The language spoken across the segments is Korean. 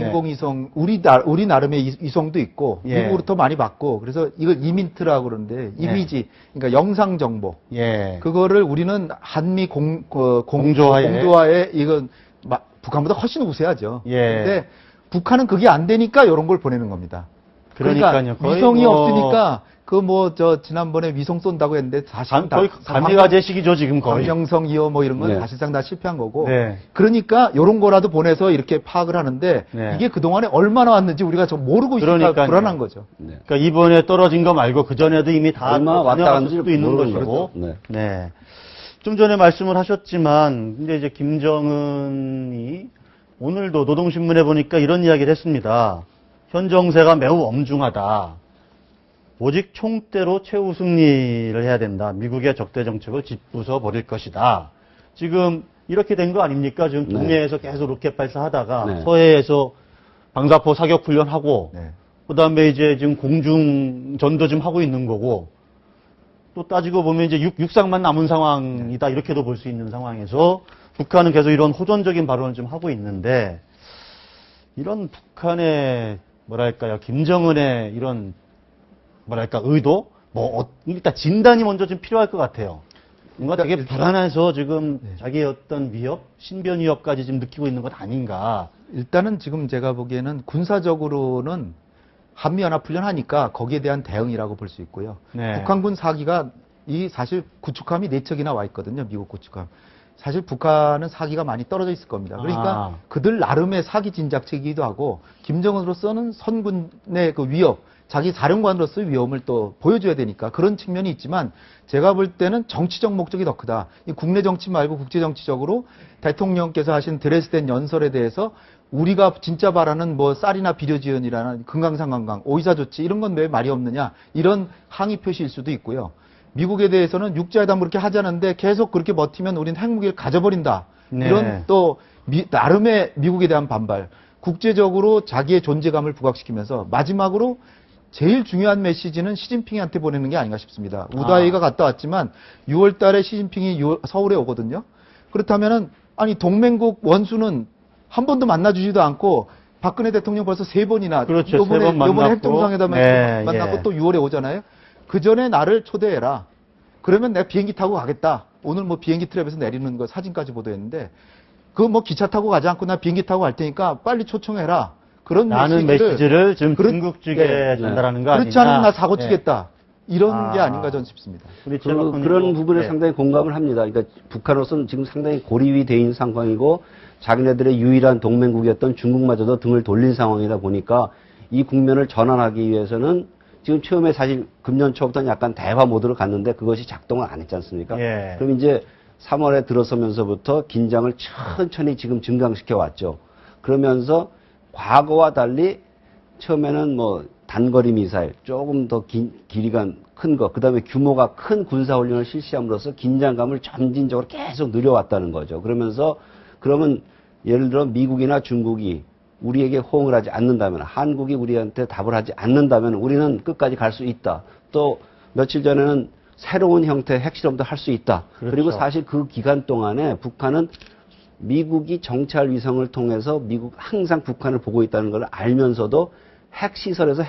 인공위성, 우리 나름의 위성도 있고, 예. 미국으로부터 많이 받고, 그래서 이걸 이민트라고 그러는데, 이미지, 그러니까 영상 정보. 예. 그거를 우리는 한미 공조하에. 공조하에 이건 북한보다 훨씬 우세하죠. 예. 근데 북한은 그게 안 되니까 이런 걸 보내는 겁니다. 그러니까요. 그러니까 위성이 없으니까 지난번에 위성 쏜다고 했는데 사실은 거의 감리가제식이죠, 지금 거의. 광명성 2호 뭐 이런 건 네. 사실상 다 실패한 거고. 네. 그러니까 요런 거라도 보내서 이렇게 파악을 하는데 네. 이게 그동안에 얼마나 왔는지 우리가 좀 모르고 있으니까 그러니까요. 불안한 거죠. 네. 그러니까 이번에 떨어진 거 말고 그전에도 이미 다 얼마 왔다 다녀갔을 갔는지 수도 있는 모르는 것이고. 거죠. 네. 네. 좀 전에 말씀을 하셨지만, 근데 이제 김정은이 오늘도 노동신문에 보니까 이런 이야기를 했습니다. 현 정세가 매우 엄중하다. 오직 총대로 최후 승리를 해야 된다. 미국의 적대 정책을 짓부숴 버릴 것이다. 지금 이렇게 된 거 아닙니까? 지금 동해에서 계속 로켓 발사하다가 네. 서해에서 방사포 사격 훈련하고 네. 그다음에 이제 지금 공중 전도 좀 하고 있는 거고 또 따지고 보면 이제 육상만 남은 상황이다. 이렇게도 볼 수 있는 상황에서 북한은 계속 이런 호전적인 발언을 좀 하고 있는데 이런 북한의 뭐랄까요? 김정은의 이런 뭐랄까 의도? 일단 진단이 먼저 좀 필요할 것 같아요. 뭔가 되게 불안해서 지금 자기의 어떤 위협, 신변 위협까지 지금 느끼고 있는 것 아닌가. 일단은 지금 제가 보기에는 군사적으로는 한미연합훈련 하니까 거기에 대한 대응이라고 볼 수 있고요. 네. 북한군 사기가 사실 구축함이 4척이나 와 있거든요. 미국 구축함. 사실 북한은 사기가 많이 떨어져 있을 겁니다. 그러니까 그들 나름의 사기 진작책이기도 하고 김정은으로서는 선군의 그 위협, 자기 사령관으로서의 위험을 또 보여줘야 되니까 그런 측면이 있지만 제가 볼 때는 정치적 목적이 더 크다. 이 국내 정치 말고 국제 정치적으로 대통령께서 하신 드레스덴 연설에 대해서 우리가 진짜 바라는 쌀이나 비료지원이라는 금강산관광, 오이사 조치 이런 건 왜 말이 없느냐 이런 항의 표시일 수도 있고요. 미국에 대해서는 육자회담 그렇게 하자는데 계속 그렇게 버티면 우린 핵무기를 가져버린다. 네. 이런 또 나름의 미국에 대한 반발. 국제적으로 자기의 존재감을 부각시키면서 마지막으로 제일 중요한 메시지는 시진핑한테 보내는 게 아닌가 싶습니다. 우다이가 갔다 왔지만 6월 달에 시진핑이 서울에 오거든요. 그렇다면은 아니 동맹국 원수는 한 번도 만나주지도 않고 박근혜 대통령 벌써 3번이나 그렇죠. 요번에 3번 만났고. 핵정상회담에 네, 만났고 예. 또 6월에 오잖아요. 그 전에 나를 초대해라. 그러면 내가 비행기 타고 가겠다. 오늘 비행기 트랩에서 내리는 거 사진까지 보도했는데 그거 기차 타고 가지 않고 나 비행기 타고 갈 테니까 빨리 초청해라. 그런 라는 메시지를 지금 중국 측에 네. 전달하는 거 아니냐. 그렇지 않으면 나 사고 치겠다. 이런 아. 게 아닌가 저는 싶습니다. 그런 부분에 상당히 공감을 합니다. 그러니까 북한으로서는 지금 상당히 고립이 돼 있는 상황이고 자기네들의 유일한 동맹국이었던 중국마저도 등을 돌린 상황이다 보니까 이 국면을 전환하기 위해서는 지금 처음에 사실 금년 초부터는 약간 대화 모드로 갔는데 그것이 작동을 안 했지 않습니까? 예. 그럼 이제 3월에 들어서면서부터 긴장을 천천히 지금 증강시켜 왔죠. 그러면서 과거와 달리 처음에는 단거리 미사일, 조금 더 길이가 큰 거, 그 다음에 규모가 큰 군사훈련을 실시함으로써 긴장감을 점진적으로 계속 늘려왔다는 거죠. 그러면 예를 들어 미국이나 중국이 우리에게 호응을 하지 않는다면, 한국이 우리한테 답을 하지 않는다면 우리는 끝까지 갈 수 있다. 또 며칠 전에는 새로운 형태의 핵실험도 할 수 있다. 그렇죠. 그리고 사실 그 기간 동안에 북한은 미국이 정찰 위성을 통해서 항상 북한을 보고 있다는 걸 알면서도 핵시설에서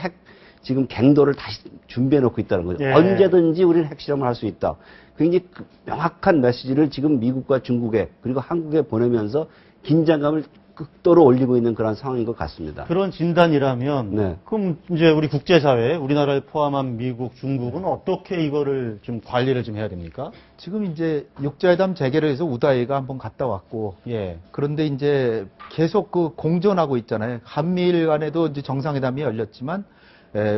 지금 갱도를 다시 준비해 놓고 있다는 거죠. 예. 언제든지 우리는 핵실험을 할 수 있다. 굉장히 명확한 메시지를 지금 미국과 중국에 그리고 한국에 보내면서 긴장감을 극도로 올리고 있는 그런 상황인 것 같습니다. 그런 진단이라면 네. 그럼 이제 우리 국제사회, 우리나라를 포함한 미국, 중국은 어떻게 이거를 좀 관리를 좀 해야 됩니까? 지금 이제 육자회담 재개를 해서 우다이가 한번 갔다 왔고, 예. 그런데 이제 계속 공전하고 있잖아요. 한미일 간에도 이제 정상회담이 열렸지만,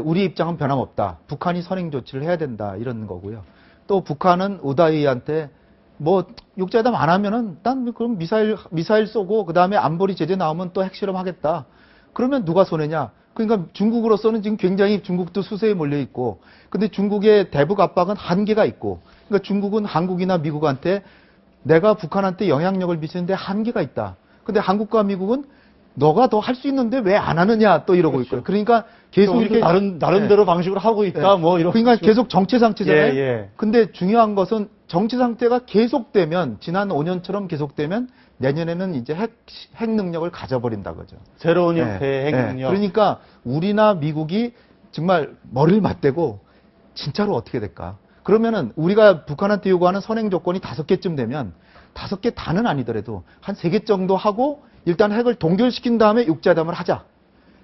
우리 입장은 변함없다. 북한이 선행 조치를 해야 된다. 이런 거고요. 또 북한은 우다이한테 육자회담 안 하면은 난 그럼 미사일 쏘고 그 다음에 안보리 제재 나오면 또 핵실험 하겠다. 그러면 누가 손해냐? 그러니까 중국으로서는 지금 굉장히 중국도 수세에 몰려 있고, 근데 중국의 대북 압박은 한계가 있고, 그러니까 중국은 한국이나 미국한테 내가 북한한테 영향력을 미치는데 한계가 있다. 근데 한국과 미국은 너가 더 할 수 있는데 왜 안 하느냐 또 이러고 그렇죠. 있고요. 그러니까 계속 이렇게 나름대로 방식으로 하고 있다. 이런. 그러니까 계속 정체 상태잖아요. 예. 근데 중요한 것은 정치 상태가 계속되면 지난 5년처럼 계속되면 내년에는 이제 핵 능력을 가져버린다 거죠. 새로운 형태의 핵 능력. 그러니까 우리나 미국이 정말 머리를 맞대고 진짜로 어떻게 될까? 그러면은 우리가 북한한테 요구하는 선행 조건이 5개쯤 되면 5개 다는 아니더라도 한 3개 정도 하고 일단 핵을 동결시킨 다음에 육자회담을 하자.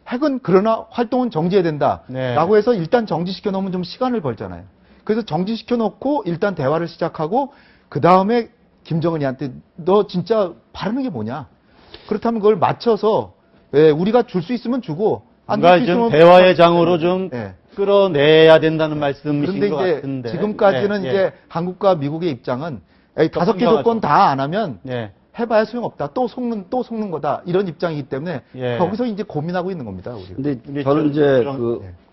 핵은 그러나 활동은 정지해야 된다. 네. 라고 해서 일단 정지시켜 놓으면 좀 시간을 벌잖아요. 그래서 정지시켜 놓고 일단 대화를 시작하고 그 다음에 김정은이한테 너 진짜 바라는 게 뭐냐? 그렇다면 그걸 맞춰서 우리가 줄 수 있으면 주고 안 줄 뭔가 수 좀 있으면 대화의 장으로 좀 예. 끌어내야 된다는 말씀이신 그런데 것 이제 같은데. 지금까지는 예, 이제 한국과 미국의 입장은 5개 분명하죠. 조건 다 안 하면 예. 해봐야 소용없다. 또 속는 거다. 이런 입장이기 때문에 예. 거기서 이제 고민하고 있는 겁니다. 우리가. 근데 이제 저는 이제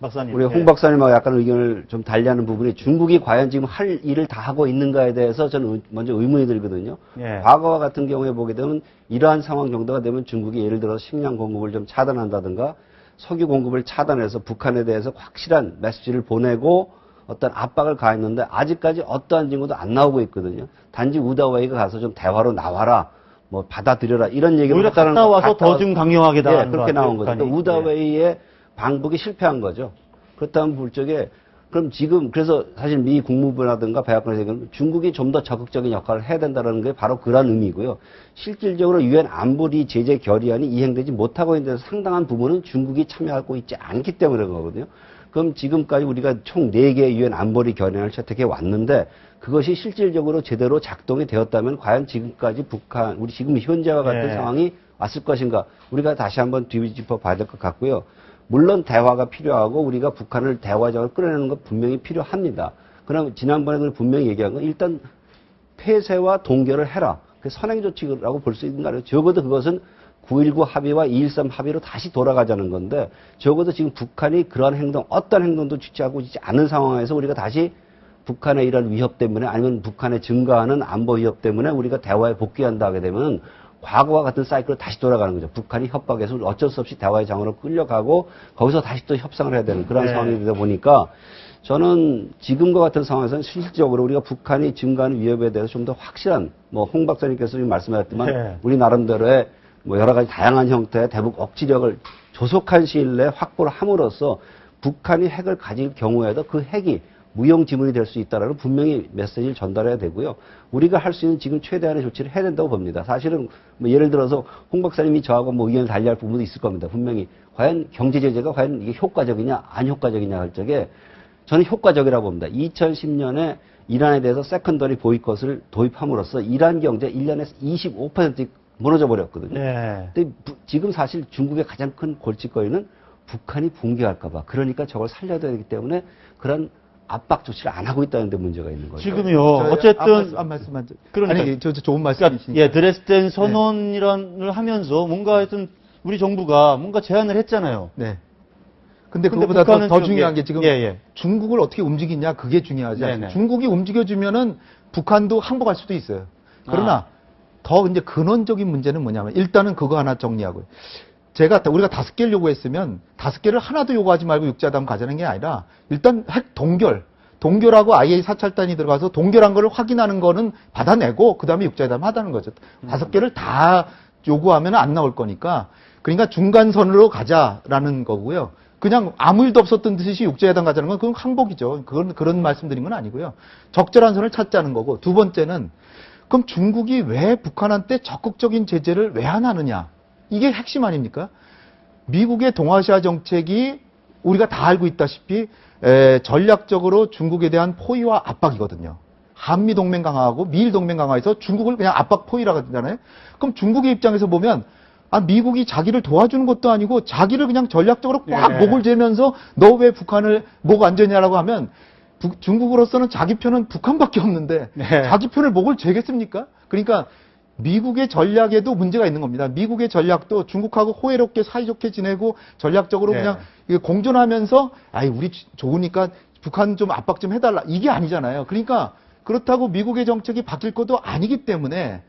박사님, 우리 홍 박사님하고 약간 의견을 좀 달리하는 부분이 중국이 과연 지금 할 일을 다 하고 있는가에 대해서 저는 먼저 의문이 들거든요. 예. 과거와 같은 경우에 보게 되면 이러한 상황 정도가 되면 중국이 예를 들어서 식량 공급을 좀 차단한다든가 석유 공급을 차단해서 북한에 대해서 확실한 메시지를 보내고 어떤 압박을 가했는데 아직까지 어떠한 징후도 안 나오고 있거든요. 단지 우다웨이가 가서 좀 대화로 나와라. 뭐 받아들여라 이런 얘기를 오히려 했다는 갔다 와서 갔다 더 좀 강요하게 당하는 그렇게 것 나온 같아요, 거죠. 그러니까 북한이. 우다웨이의 방북이 실패한 거죠. 그렇다면 볼 적에 그럼 지금 그래서 사실 미 국무부라든가 백악관에서 얘기하면 중국이 좀 더 적극적인 역할을 해야 된다는 게 바로 그런 의미고요. 실질적으로 유엔 안보리 제재 결의안이 이행되지 못하고 있는 데서 상당한 부분은 중국이 참여하고 있지 않기 때문에 그런 거거든요. 그럼 지금까지 우리가 총 4개의 유엔 안보리 결의안을 채택해 왔는데 그것이 실질적으로 제대로 작동이 되었다면 과연 지금까지 북한, 우리 지금 현재와 같은 네. 상황이 왔을 것인가 우리가 다시 한번 뒤집어 봐야 될 것 같고요. 물론 대화가 필요하고 우리가 북한을 대화적으로 끌어내는 것 분명히 필요합니다. 그럼 지난번에 분명히 얘기한 건 일단 폐쇄와 동결을 해라. 그 선행 조치라고 볼 수 있는가요? 적어도 그것은 9.19 합의와 2.13 합의로 다시 돌아가자는 건데 적어도 지금 북한이 그러한 행동, 어떤 행동도 취하고 있지 않은 상황에서 우리가 다시 북한의 이런 위협 때문에 아니면 북한의 증가하는 안보 위협 때문에 우리가 대화에 복귀한다 하게 되면 과거와 같은 사이클로 다시 돌아가는 거죠. 북한이 협박해서 어쩔 수 없이 대화의 장으로 끌려가고 거기서 다시 또 협상을 해야 되는 그런 네. 상황이 되다 보니까 저는 지금과 같은 상황에서는 실질적으로 우리가 북한이 증가하는 위협에 대해서 좀 더 확실한 뭐 홍 박사님께서 지금 말씀하셨지만 네. 우리 나름대로의 뭐 여러 가지 다양한 형태의 대북 억지력을 조속한 시일 내에 확보를 함으로써 북한이 핵을 가질 경우에도 그 핵이 무용지물이 될 수 있다라는 분명히 메시지를 전달해야 되고요. 우리가 할 수 있는 지금 최대한의 조치를 해야 된다고 봅니다. 사실은 뭐 예를 들어서 홍 박사님이 저하고 뭐 의견을 달리할 부분도 있을 겁니다. 분명히 과연 경제 제재가 과연 이게 효과적이냐 안 효과적이냐 할 적에 저는 효과적이라고 봅니다. 2010년에 이란에 대해서 세컨더리 보이콧을 도입함으로써 이란 경제 1년에 25% 무너져 버렸거든요. 네. 근데 지금 사실 중국의 가장 큰 골칫거리는 북한이 붕괴할까 봐. 그러니까 저걸 살려야 되기 때문에 그런 압박 조치를 안 하고 있다는 데 문제가 있는 거죠. 지금요. 어쨌든 말씀만 그러니까 아니 저 좋은 그러니까 말씀이시니까. 예, 드레스덴 선언이란을 하면서 뭔가 하여튼 우리 정부가 뭔가 제안을 했잖아요. 네. 근데 근데 그거보다 북한은 더 지금 중요한 게 지금 예. 중국을 어떻게 움직이냐 그게 중요하지 네네. 않습니까? 중국이 움직여주면은 북한도 항복할 수도 있어요. 그러나 더 이제 근원적인 문제는 뭐냐면 일단은 그거 하나 정리하고요. 우리가 5개를 요구했으면 5개를 하나도 요구하지 말고 육자회담 가자는 게 아니라 일단 핵 동결하고 IA 사찰단이 들어가서 동결한 걸 확인하는 거는 받아내고 그 다음에 육자회담 하자는 거죠. 5개를 다 요구하면 안 나올 거니까 그러니까 중간선으로 가자라는 거고요. 그냥 아무 일도 없었던 듯이 육자회담 가자는 건 그건 항복이죠. 그런 말씀드린 건 아니고요. 적절한 선을 찾자는 거고 두 번째는 그럼 중국이 왜 북한한테 적극적인 제재를 왜 안 하느냐? 이게 핵심 아닙니까? 미국의 동아시아 정책이 우리가 다 알고 있다시피 전략적으로 중국에 대한 포위와 압박이거든요. 한미 동맹 강화하고 미일 동맹 강화해서 중국을 그냥 압박 포위라고 하잖아요. 그럼 중국의 입장에서 보면 미국이 자기를 도와주는 것도 아니고 자기를 그냥 전략적으로 꽉 목을 재면서 너 왜 북한을 목 안 재냐라고 하면 중국으로서는 자기 편은 북한밖에 없는데 자기 편을 목을 재겠습니까? 그러니까 미국의 전략에도 문제가 있는 겁니다. 미국의 전략도 중국하고 호혜롭게 사이좋게 지내고 전략적으로 그냥 공존하면서 우리 좋으니까 북한 좀 압박 좀 해달라. 이게 아니잖아요. 그러니까 그렇다고 미국의 정책이 바뀔 것도 아니기 때문에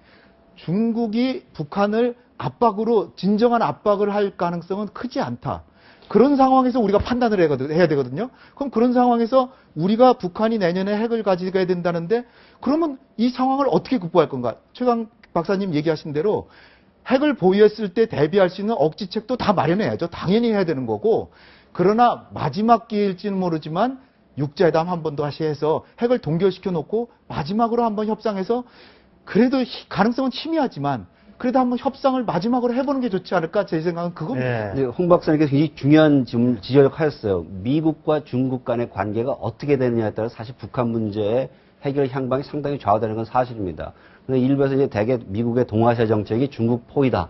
중국이 북한을 압박으로 진정한 압박을 할 가능성은 크지 않다. 그런 상황에서 우리가 판단을 해야 되거든요. 그럼 그런 상황에서 우리가 북한이 내년에 핵을 가지게 된다는데 그러면 이 상황을 어떻게 극복할 건가? 최강 박사님 얘기하신 대로 핵을 보유했을 때 대비할 수 있는 억지책도 다 마련해야죠. 당연히 해야 되는 거고. 그러나 마지막 기회일지는 모르지만 육자회담 한 번 더 다시 해서 핵을 동결시켜 놓고 마지막으로 한번 협상해서 그래도 가능성은 희미하지만 그래도 한번 협상을 마지막으로 해보는 게 좋지 않을까 제 생각은 그겁니다. 네, 홍 박사님께서 굉장히 중요한 지적을 하셨어요. 미국과 중국 간의 관계가 어떻게 되느냐에 따라 사실 북한 문제의 해결 향방이 상당히 좌우되는 건 사실입니다. 그런데 일부에서 이제 대개 미국의 동아시아 정책이 중국 포위다.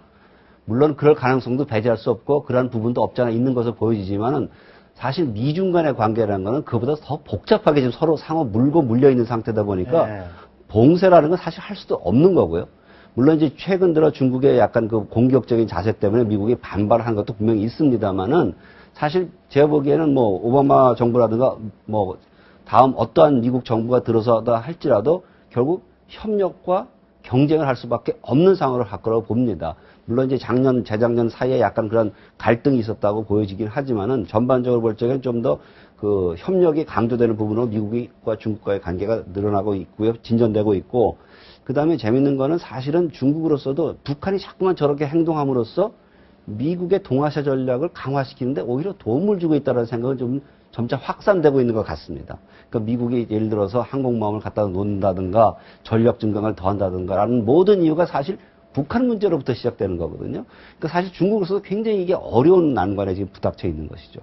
물론 그럴 가능성도 배제할 수 없고 그러한 부분도 없지 않아 있는 것으로 보여지지만은 사실 미중 간의 관계라는 거는 그보다 더 복잡하게 지금 서로 상호 물고 물려 있는 상태다 보니까 봉쇄라는 건 사실 할 수도 없는 거고요. 물론 이제 최근 들어 중국의 약간 그 공격적인 자세 때문에 미국이 반발한 것도 분명히 있습니다만은 사실 제가 보기에는 뭐 오바마 정부라든가 뭐 다음 어떠한 미국 정부가 들어서다 할지라도 결국 협력과 경쟁을 할 수밖에 없는 상황을 갈 거라고 봅니다. 물론 이제 작년, 재작년 사이에 약간 그런 갈등이 있었다고 보여지긴 하지만은 전반적으로 볼 적엔 좀 더 그 협력이 강조되는 부분으로 미국과 중국과의 관계가 늘어나고 있고요. 진전되고 있고 그 다음에 재밌는 거는 사실은 중국으로서도 북한이 자꾸만 저렇게 행동함으로써 미국의 동아시아 전략을 강화시키는데 오히려 도움을 주고 있다는 생각은 좀 점차 확산되고 있는 것 같습니다. 그러니까 미국이 예를 들어서 항공모함을 갖다 놓는다든가 전력 증강을 더한다든가 라는 모든 이유가 사실 북한 문제로부터 시작되는 거거든요. 그러니까 사실 중국으로서도 굉장히 이게 어려운 난관에 지금 부닥쳐 있는 것이죠.